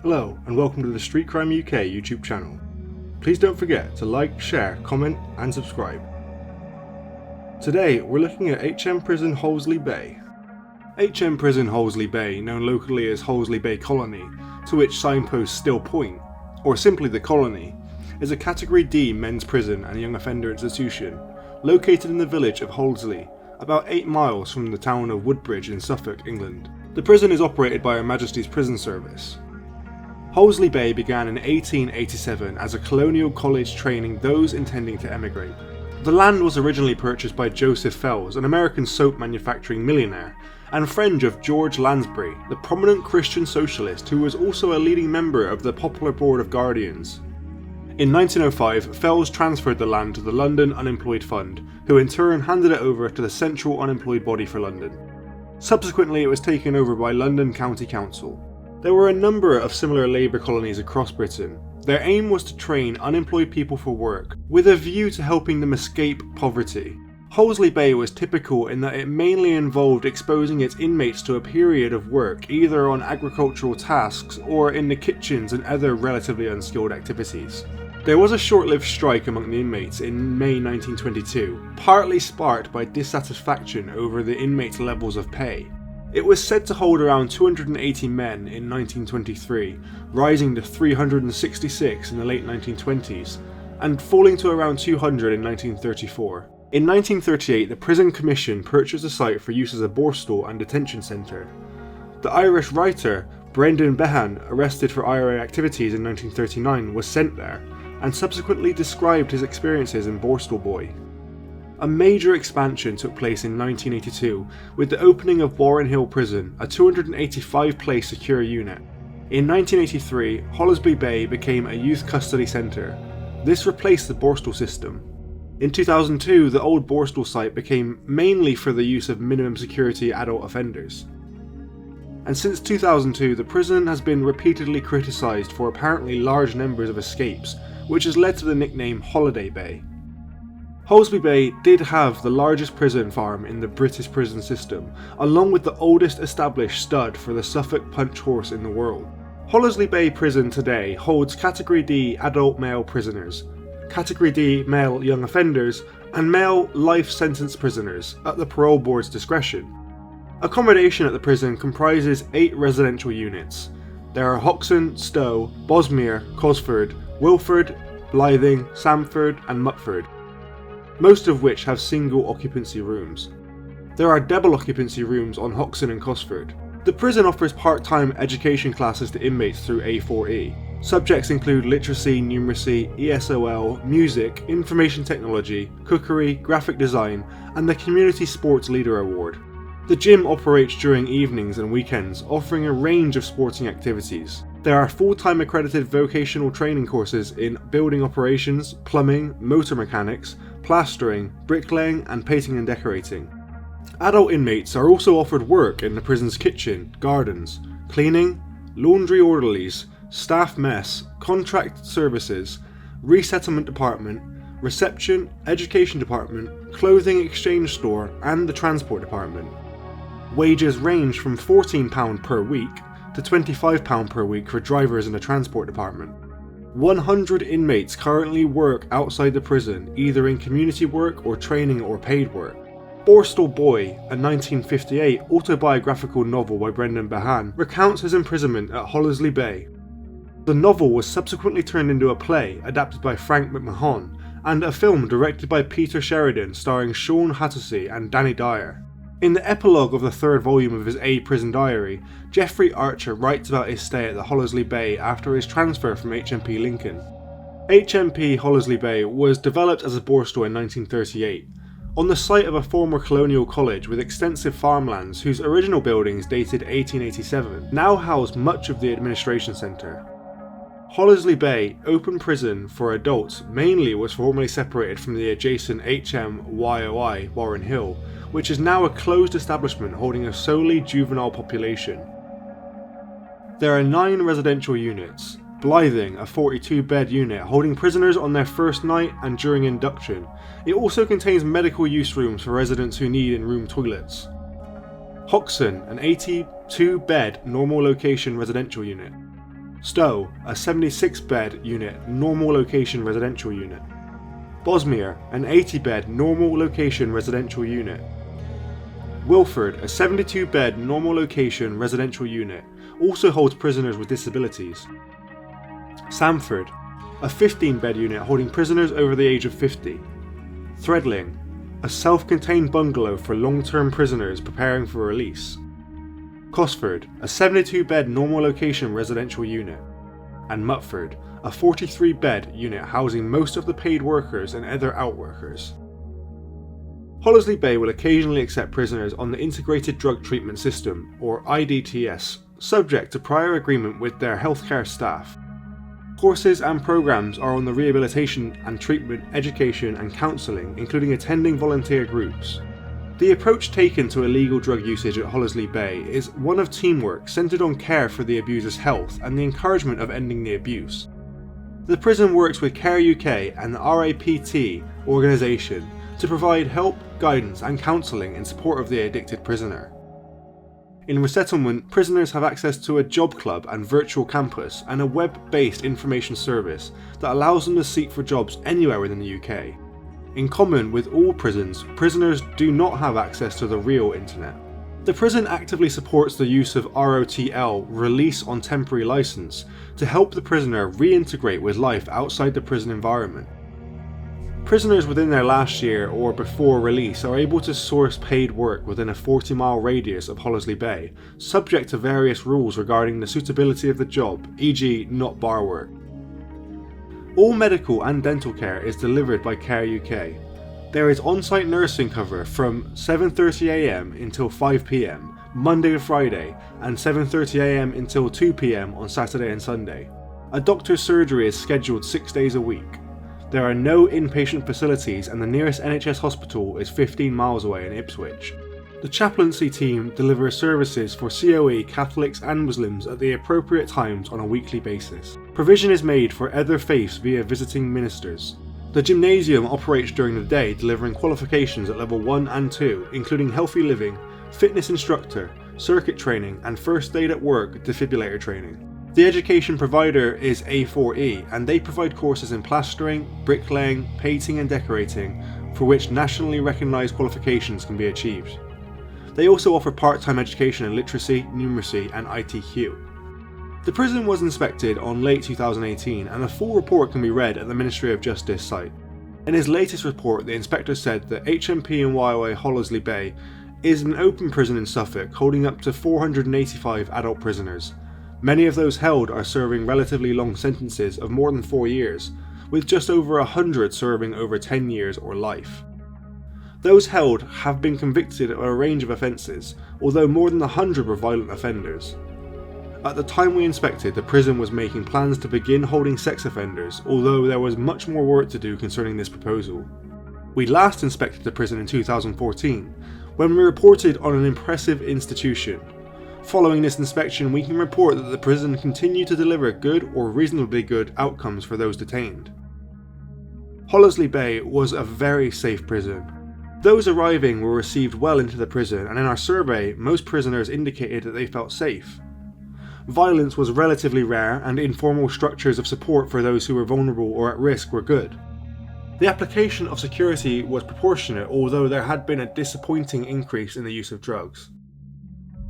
Hello and welcome to the Street Crime UK YouTube channel. Please don't forget to like, share, comment and subscribe. Today we're looking at HM Prison Hollesley Bay. HM Prison Hollesley Bay, known locally as Hollesley Bay Colony, to which signposts still point, or simply the Colony, is a Category D men's prison and young offender institution located in the village of Hollesley, about 8 miles from the town of Woodbridge in Suffolk, England. The prison is operated by Her Majesty's Prison Service. Hollesley Bay began in 1887 as a colonial college training those intending to emigrate. The land was originally purchased by Joseph Fells, an American soap manufacturing millionaire, and friend of George Lansbury, the prominent Christian socialist who was also a leading member of the Popular Board of Guardians. In 1905, Fells transferred the land to the London Unemployed Fund, who in turn handed it over to the Central Unemployed Body for London. Subsequently, it was taken over by London County Council. There were a number of similar labour colonies across Britain. Their aim was to train unemployed people for work, with a view to helping them escape poverty. Hollesley Bay was typical in that it mainly involved exposing its inmates to a period of work either on agricultural tasks or in the kitchens and other relatively unskilled activities. There was a short-lived strike among the inmates in May 1922, partly sparked by dissatisfaction over the inmates' levels of pay. It was said to hold around 280 men in 1923, rising to 366 in the late 1920s, and falling to around 200 in 1934. In 1938, the Prison Commission purchased the site for use as a borstal and detention centre. The Irish writer Brendan Behan, arrested for IRA activities in 1939, was sent there, and subsequently described his experiences in Borstal Boy. A major expansion took place in 1982 with the opening of Warren Hill Prison, a 285-place secure unit. In 1983, Hollesley Bay became a youth custody centre. This replaced the Borstal system. In 2002, the old Borstal site became mainly for the use of minimum security adult offenders. And since 2002, the prison has been repeatedly criticised for apparently large numbers of escapes, which has led to the nickname Holiday Bay. Hollesley Bay did have the largest prison farm in the British prison system, along with the oldest established stud for the Suffolk punch horse in the world. Hollesley Bay Prison today holds Category D adult male prisoners, Category D male young offenders, and male life sentence prisoners at the parole board's discretion. Accommodation at the prison comprises 8 residential units. There are Hoxton, Stowe, Bosmere, Cosford, Wilford, Blything, Samford and Mutford, most of which have single occupancy rooms. There are double occupancy rooms on Hoxton and Cosford. The prison offers part-time education classes to inmates through A4E. Subjects include literacy, numeracy, ESOL, music, information technology, cookery, graphic design, and the Community Sports Leader Award. The gym operates during evenings and weekends, offering a range of sporting activities. There are full-time accredited vocational training courses in building operations, plumbing, motor mechanics, plastering, bricklaying, and painting and decorating. Adult inmates are also offered work in the prison's kitchen, gardens, cleaning, laundry orderlies, staff mess, contract services, resettlement department, reception, education department, clothing exchange store, and the transport department. Wages range from £14 per week to £25 per week for drivers in the transport department. 100 inmates currently work outside the prison, either in community work or training or paid work. Borstal Boy, a 1958 autobiographical novel by Brendan Behan, recounts his imprisonment at Hollesley Bay. The novel was subsequently turned into a play adapted by Frank McMahon, and a film directed by Peter Sheridan starring Sean Hattersley and Danny Dyer. In the epilogue of the 3rd volume of his A Prison Diary, Jeffrey Archer writes about his stay at the Hollesley Bay after his transfer from HMP Lincoln. HMP Hollesley Bay was developed as a borstal in 1938, on the site of a former colonial college with extensive farmlands whose original buildings dated 1887, now house much of the administration centre. Hollesley Bay Open Prison for adults mainly was formerly separated from the adjacent HM YOI Warren Hill, which is now a closed establishment holding a solely juvenile population. There are 9 residential units, Blything, a 42-bed unit holding prisoners on their first night and during induction. It also contains medical use rooms for residents who need in-room toilets. Hoxton, an 82-bed normal location residential unit. Stowe, a 76-bed unit normal location residential unit. Bosmere, an 80-bed normal location residential unit. Wilford, a 72-bed normal location residential unit, also holds prisoners with disabilities. Samford, a 15-bed unit holding prisoners over the age of 50. Threadling, a self-contained bungalow for long-term prisoners preparing for release. Cosford, a 72-bed normal location residential unit. And Mutford, a 43-bed unit housing most of the paid workers and other outworkers. Hollesley Bay will occasionally accept prisoners on the Integrated Drug Treatment System, or IDTS, subject to prior agreement with their healthcare staff. Courses and programs are on the rehabilitation and treatment, education and counselling, including attending volunteer groups. The approach taken to illegal drug usage at Hollesley Bay is one of teamwork centred on care for the abuser's health and the encouragement of ending the abuse. The prison works with Care UK and the RAPT organisation to provide help, guidance and counselling in support of the addicted prisoner. In resettlement, prisoners have access to a job club and virtual campus and a web-based information service that allows them to seek for jobs anywhere within the UK. In common with all prisons, prisoners do not have access to the real internet. The prison actively supports the use of ROTL, release on temporary licence, to help the prisoner reintegrate with life outside the prison environment. Prisoners within their last year or before release are able to source paid work within a 40-mile radius of Hollesley Bay, subject to various rules regarding the suitability of the job, e.g. not bar work. All medical and dental care is delivered by Care UK. There is on-site nursing cover from 7:30 AM until 5 PM, Monday to Friday, and 7:30 AM until 2 PM on Saturday and Sunday. A doctor's surgery is scheduled 6 days a week. There are no inpatient facilities and the nearest NHS hospital is 15 miles away in Ipswich. The chaplaincy team delivers services for COE, Catholics and Muslims at the appropriate times on a weekly basis. Provision is made for other faiths via visiting ministers. The gymnasium operates during the day, delivering qualifications at level 1 and 2, including healthy living, fitness instructor, circuit training and first aid at work defibrillator training. The education provider is A4E and they provide courses in plastering, bricklaying, painting and decorating for which nationally recognised qualifications can be achieved. They also offer part-time education in literacy, numeracy and ITQ. The prison was inspected on late 2018 and a full report can be read at the Ministry of Justice site. In his latest report, the inspector said that HMP YOI Hollesley Bay is an open prison in Suffolk holding up to 485 adult prisoners. Many of those held are serving relatively long sentences of more than 4 years, with just over 100 serving over 10 years or life. Those held have been convicted of a range of offences, although more than 100 were violent offenders. At the time we inspected, the prison was making plans to begin holding sex offenders, although there was much more work to do concerning this proposal. We last inspected the prison in 2014, when we reported on an impressive institution. Following this inspection, we can report that the prison continued to deliver good or reasonably good outcomes for those detained. Hollesley Bay was a very safe prison. Those arriving were received well into the prison, and in our survey, most prisoners indicated that they felt safe. Violence was relatively rare, and informal structures of support for those who were vulnerable or at risk were good. The application of security was proportionate, although there had been a disappointing increase in the use of drugs.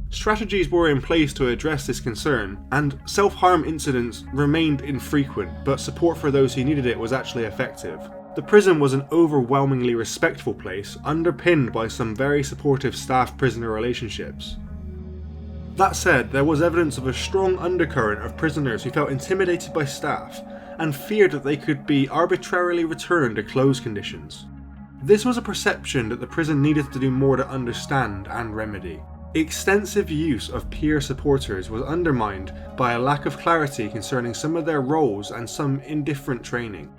Strategies were in place to address this concern, and self-harm incidents remained infrequent, but support for those who needed it was actually effective. The prison was an overwhelmingly respectful place, underpinned by some very supportive staff-prisoner relationships. That said, there was evidence of a strong undercurrent of prisoners who felt intimidated by staff, and feared that they could be arbitrarily returned to closed conditions. This was a perception that the prison needed to do more to understand and remedy. Extensive use of peer supporters was undermined by a lack of clarity concerning some of their roles and some indifferent training.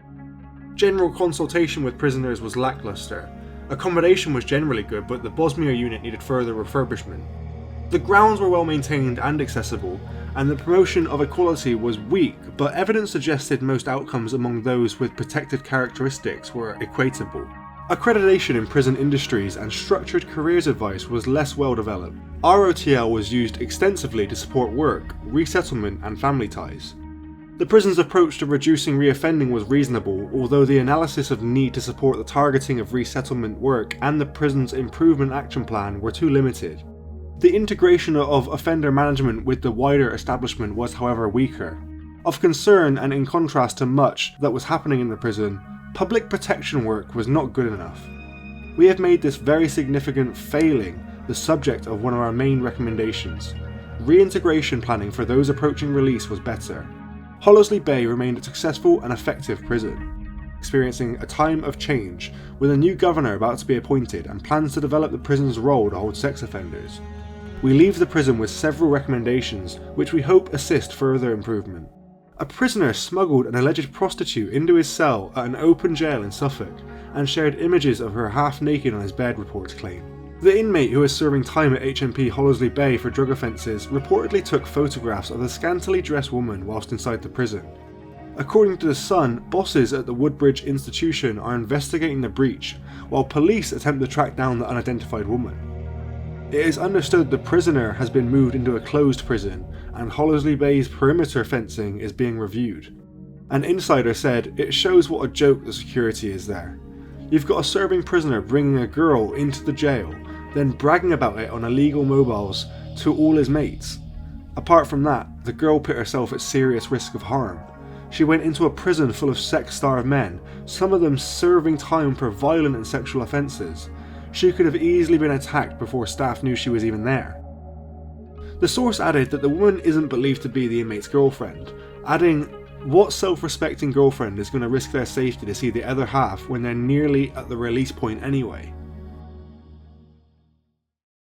General consultation with prisoners was lacklustre. Accommodation was generally good, but the Bosmere unit needed further refurbishment. The grounds were well maintained and accessible, and the promotion of equality was weak, but evidence suggested most outcomes among those with protected characteristics were equatable. Accreditation in prison industries and structured careers advice was less well developed. ROTL was used extensively to support work, resettlement and family ties. The prison's approach to reducing reoffending was reasonable, although the analysis of need to support the targeting of resettlement work and the prison's improvement action plan were too limited. The integration of offender management with the wider establishment was, however, weaker. Of concern, and in contrast to much that was happening in the prison, public protection work was not good enough. We have made this very significant failing the subject of one of our main recommendations. Reintegration planning for those approaching release was better. Hollesley Bay remained a successful and effective prison, experiencing a time of change, with a new governor about to be appointed and plans to develop the prison's role to hold sex offenders. We leave the prison with several recommendations which we hope assist further improvement. A prisoner smuggled an alleged prostitute into his cell at an open jail in Suffolk and shared images of her half naked on his bed, reports claim. The inmate who was serving time at HMP YOI Bay for drug offences reportedly took photographs of the scantily dressed woman whilst inside the prison. According to The Sun, bosses at the Woodbridge institution are investigating the breach, while police attempt to track down the unidentified woman. It is understood the prisoner has been moved into a closed prison, and Hollesley Bay's perimeter fencing is being reviewed. An insider said, "It shows what a joke the security is there. You've got a serving prisoner bringing a girl into the jail, then bragging about it on illegal mobiles to all his mates. Apart from that, the girl put herself at serious risk of harm. She went into a prison full of sex-starved men, some of them serving time for violent and sexual offences. She could have easily been attacked before staff knew she was even there." The source added that the woman isn't believed to be the inmate's girlfriend, adding, "What self-respecting girlfriend is going to risk their safety to see the other half when they're nearly at the release point anyway?"